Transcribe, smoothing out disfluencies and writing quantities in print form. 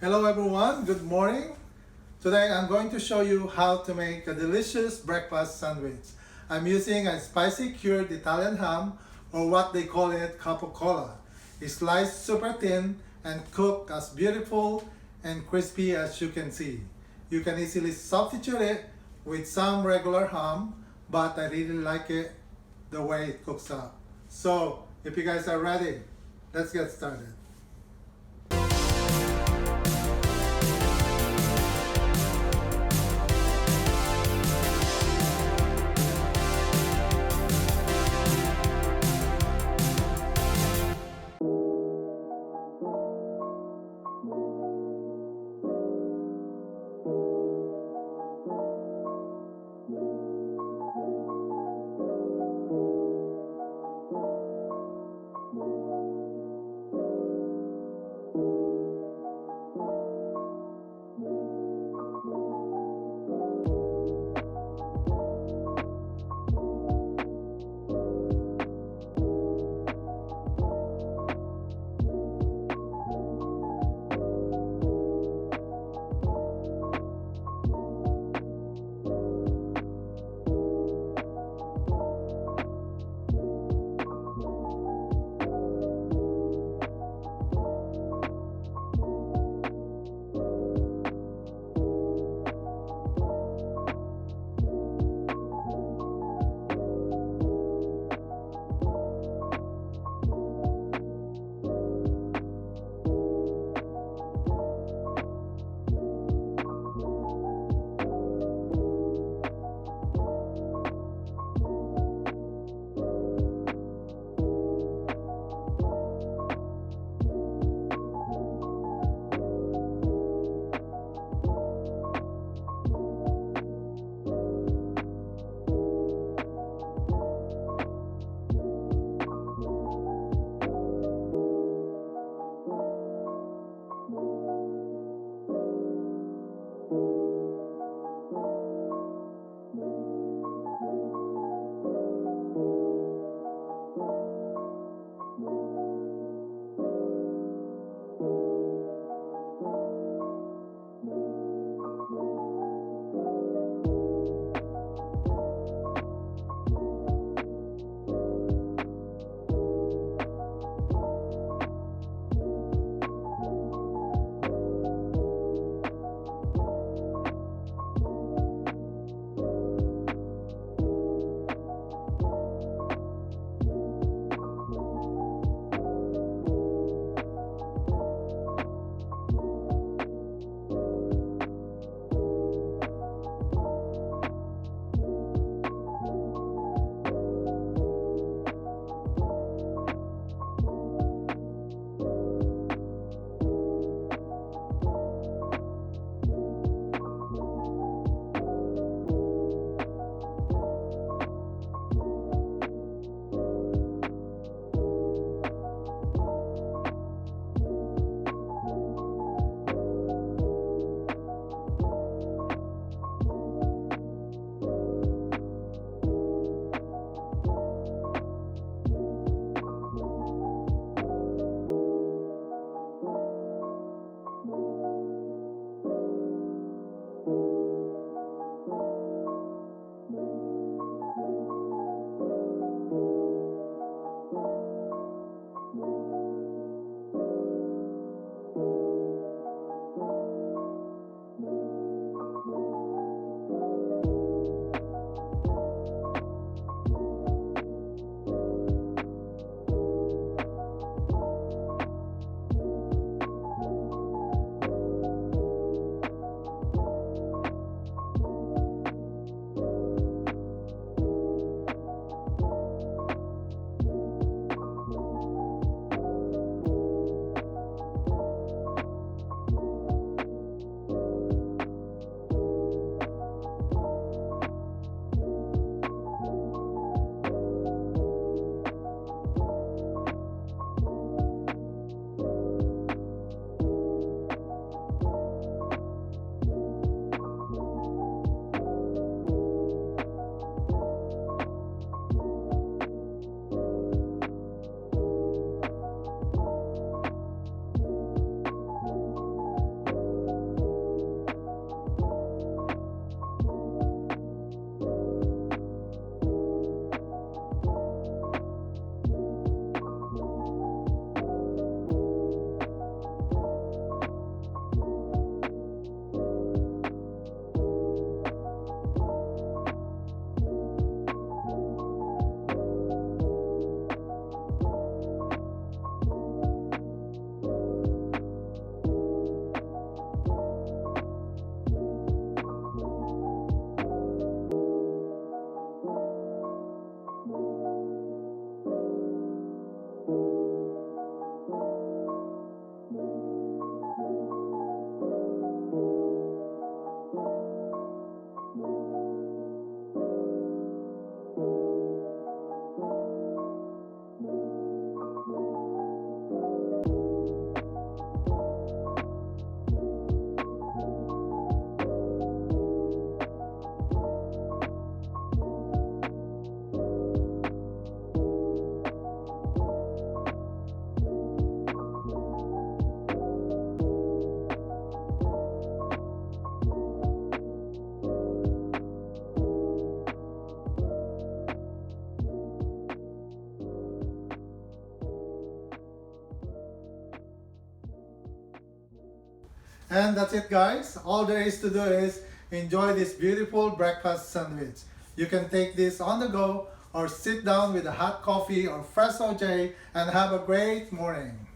Hello everyone, good morning. Today I'm going to show you how to make a delicious breakfast sandwich. I'm using a spicy cured Italian ham, or what they call it capoccola. It's sliced super thin and cooked as beautiful and crispy as you can see. You can easily substitute it with some regular ham, but I really like it the way it cooks up. So if you guys are ready, let's get started. And that's it, guys. All there is to do is enjoy this beautiful breakfast sandwich. You can take this on the go or sit down with a hot coffee or fresh OJ and have a great morning.